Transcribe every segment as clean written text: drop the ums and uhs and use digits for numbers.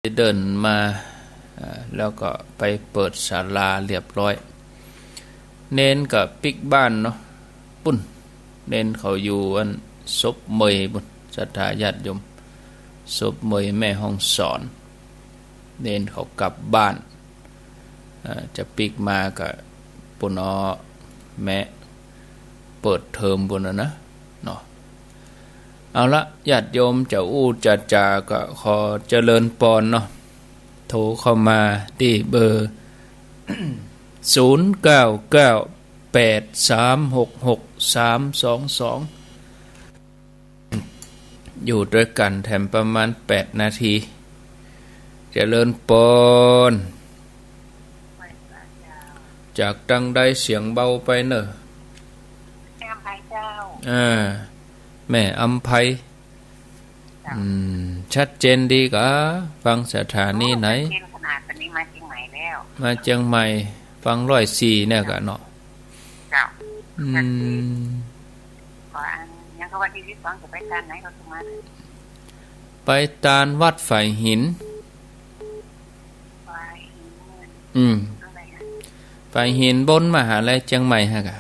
เดินมาแล้วก็ไปเปิดศาลาเรียบร้อยเน้นกับปิกบ้านเนาะปุ่นเน้นเขาอยู่อันศพเมยบุญศรัทธาญาติโยมศพเมยแม่ห้องสอนเน้นเขากลับบ้านจะปิกมากับปุ่นแม่เปิดเทอมบุญนะเนาะเอาละญาติโยมจะจะจาก็ขอเจริญปอนเนาะโทรเข้ามาที่เบอร์0998366322อยู่ด้วยกันแถมประมาณ8 นาทีเจริญปอนจากดังได้เสียงเบาไปเนอะแม่อำไพชัดเจนดีกะฟังสถานีไหนมาเชียงใหม่ฟัง104เนี่ยกะเนาะไปตานวัดฝ่ายหินฝ่ายหินบนมหาลัยเชียงใหม่ฮะกะ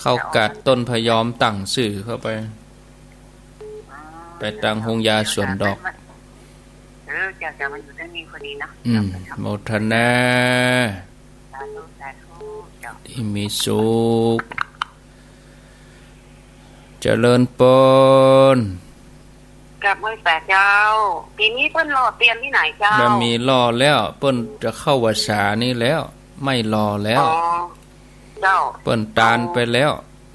เข้ากัดต้นพยอมตั้งสื่อเข้าไปตังหงยาสวนดอกจะมาอยู่ที่นี่พอดีนะโมทนาที่มีสุขเจริญปนกับมือแปดเจ้าปีนี้เปิ้นรอเตรียมที่ไหนเจ้าแล้วมีรอแล้วเปิ้นจะเข้าวสานี่แล้วไม่รอแล้วเจ้าเปิ้นตานไปแล้ว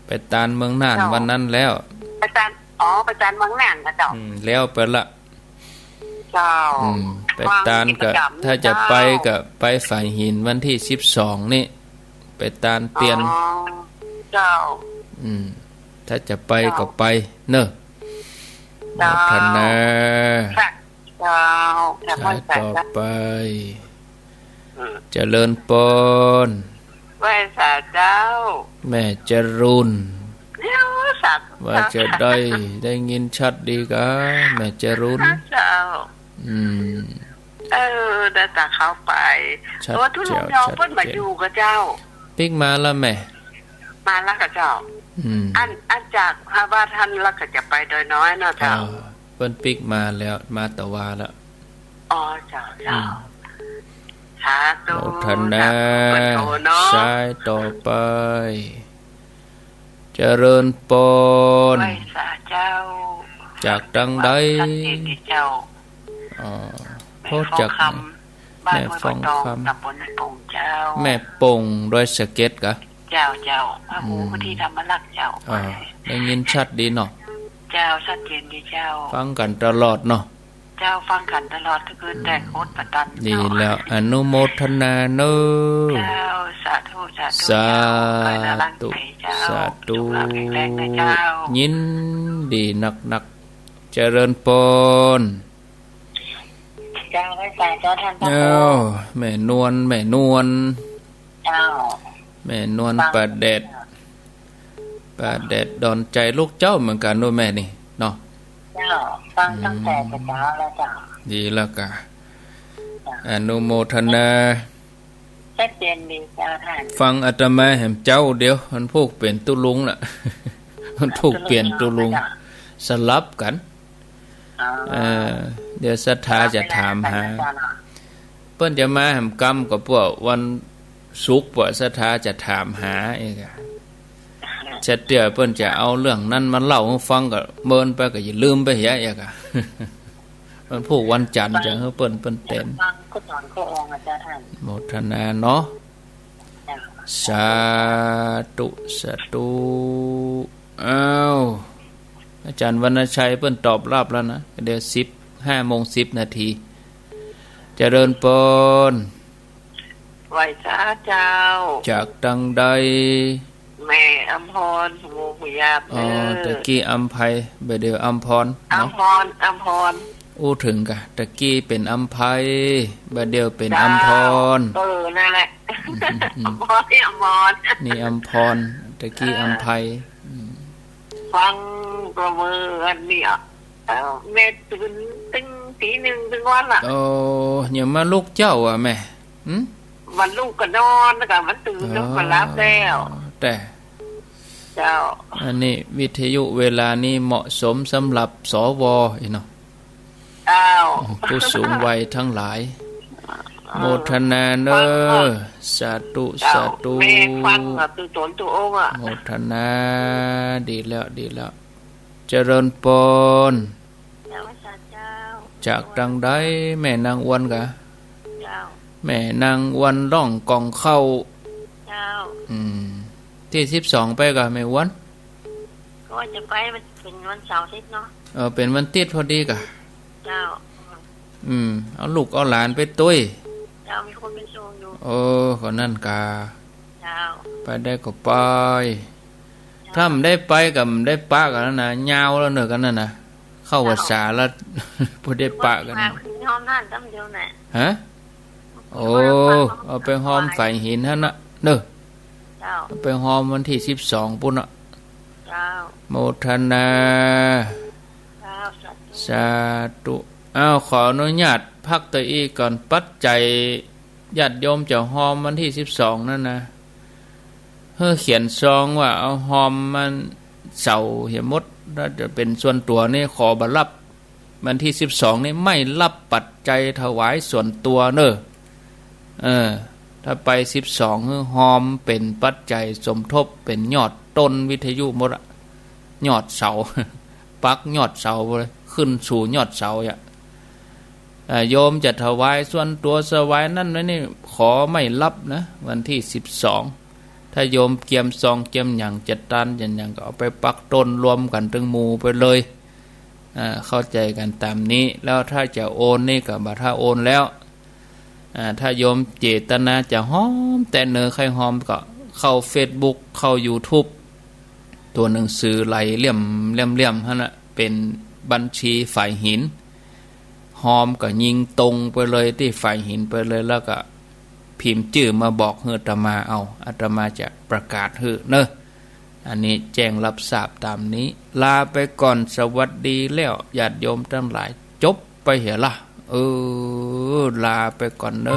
ไปตานเมืองน่านวันนั้นแล้วไปตานไปตานเมืองน่านนะเจ้าแล้วไปละเจ้าไปตานก็ถ้าจะไปก็ไปฝ่ายหินวันที่12นี่ไปตานเตียนเจ้าถ้าจะไปก็ไปเนอะพัฒนาเจ้าต่อไปเจริญปนไหว้สาเจ้าแม่จรุนว่าจะได้ยินชัดดีกะแม่จรุนเจ้าได้ตาเข้าไปตัวทุลุงยองเพิ่นมาอยู่กับเจ้าปิ๊กมาแล้วแม่มาแล้วกับเจ้าอันจากพระบาท่านแล้วก็จะไปโดยน้อยเนาะเจ้าเพิ่นปิ๊กมาแล้วมาตะวาแล้วเจ้าสาธุโมทนาสายต่อไปเจริญปนจากดังใดโทษจากแม่ฟองคำแม่ปงโดยสเก็ตกะเจ้าพระหูพระที่ธรรมลักษณ์เจ้าได้ยินชัดดีเนาะเจ้าชัดเจนดีเจ้าฟังกันตลอดเนาะเจ้าฟังกันตลอดทุกคืนแต่โคตรประตันดีแล้วอนุโมทนาเนอะเจ้าสาธุสาธุสาธุยินดีนักเจริญปนเจ้าไม่ใส่เจ้าท่านพระแม่นวลเจ้าแม่นวลประเด็ดดอนใจลูกเจ้าเหมือนกันด้วยแม่นี่เนาะเจ้าฟังตั้งแต่เช้าแล้วเจ้าดีแล้วกะอนุโมทนาชัดเจนดีเจ้าท่านฟังอาตมาแห่มเจ้าเดียวมันพูกเปลี่ยนตุลุงน่ะมันพูกเปลี่ยนตุลุงสลับกันเดี๋ยวศรัทธาจะถามหาเปิ้นจะมาแห่มกรรมกับพวกวันศุกร์พวกศรัทธาจะถามหาเองอะชัดเดียวเปิ้นจะเอาเรื่องนั้นมาเล่าให้ฟังก็เมินไปก็อย่าลืมไปเหี้ยอีกอะมันพูกวันจันทร์จะให้เปิ้นเต้นโมทนาเนาะสาธุอ้าวอาจารย์วรรณชัยเปิ้นตอบรับแล้วนะเดี๋ยว5:10 นาทีเจริญปนไหว้สาเจ้าจากดังใดแม่อำพรหมู่พยาบตะกี้อำไพเดี๋ยวอำพรอำพรถึงกะตะกี้เป็นอำไพเดี๋ยวเป็นอำพรนั่นแหละอำพรนี่อำพรตะกี้อำไพฟังประเมินเนี่ย เม็ดตึงตึง ตีหนึ่งถึงวันล่ะโอ้อย่ามาลูกเจ้าอ่ะแม่วันลูกก็นอนแล้วก็มันตื่นแล้วก็รับแล้วแต่เจ้าอันนี้วิทยุเวลานี้เหมาะสมสำหรับสวเนาะผู้สูงวัยทั้งหลายโมทนาเนอสาธุสาธุฟังตัวตนตัวองค์โมทนาดีแล้วดีแล้วเจริญปนจากดังใดแม่นางอ้วนกะแม่นางอ้วนร้องกองเข้าที่12ไปกะแม่อ้วนก็จะไปมันเป็นวันเสาร์อาทิตย์เนาะเป็นวันติดพอดีกะเจ้าเอาลูกเอาหลานไปตุ้ยเจ้ามีคนไปส่งอยู่คนนั่นกะเจ้าไปได้ก็ไปถ้ามันได้ไปกับได้ปะกันแล้วนะยาวแล้วเนอะกันนั่นนะเข้าวัดสาแล้วพอได้ปะกันหอมนั่นตั้งเดียวน่ะฮะเอาไปหอมใส่หินฮะนะเนอะเอาไปหอมวันที่12ปุ่นอ่ะโมทนาสาธุขออนุญาตพักตัวอีกก่อนปัจจัยญาติโยมจะหอมวันที่12นั่นนะเขียนซองว่าเอาหอมมันเสาเหี่ยมดถ้าจะเป็นส่วนตัวนี่ขอบัรับวันที่12นี่ไม่รับปัจจัยถวายส่วนตัวเนอะถ้าไป12หอมเป็นปัจจัยสมทบเป็นยอดต้นวิทยุหมดยอดเสาปักยอดเสาเลยขึ้นสู่ยอดเสาโยมจะถวายส่วนตัวสวายนั่นนี่ขอไม่รับนะวันที่12ถ้าโยมเกียมซองเกียมอย่างจัดตานอย่างก็เอาไปปักต้นรวมกันถึงหมู่ไปเลยเข้าใจกันตามนี้แล้วถ้าจะโอนนี่ก็บ่ถ้าโอนแล้วถ้าโยมเจตนาจะหอมแต่เนอใครหอมก็เข้า Facebook เข้า YouTube ตัวหนังสือไหลเลี่ยมฮะนะเป็นบัญชีฝ่ายหินหอมก็ยิงตรงไปเลยที่ฝ่ายหินไปเลยแล้วก็พิมพ์ชื่อมาบอกให้อาตมาเอาอาตมาจะประกาศให้เนอะอันนี้แจ้งรับทราบตามนี้ลาไปก่อนสวัสดีแล้วญาติโยมทั้งหลายจบไปเหรอล่ะลาไปก่อนเนอะ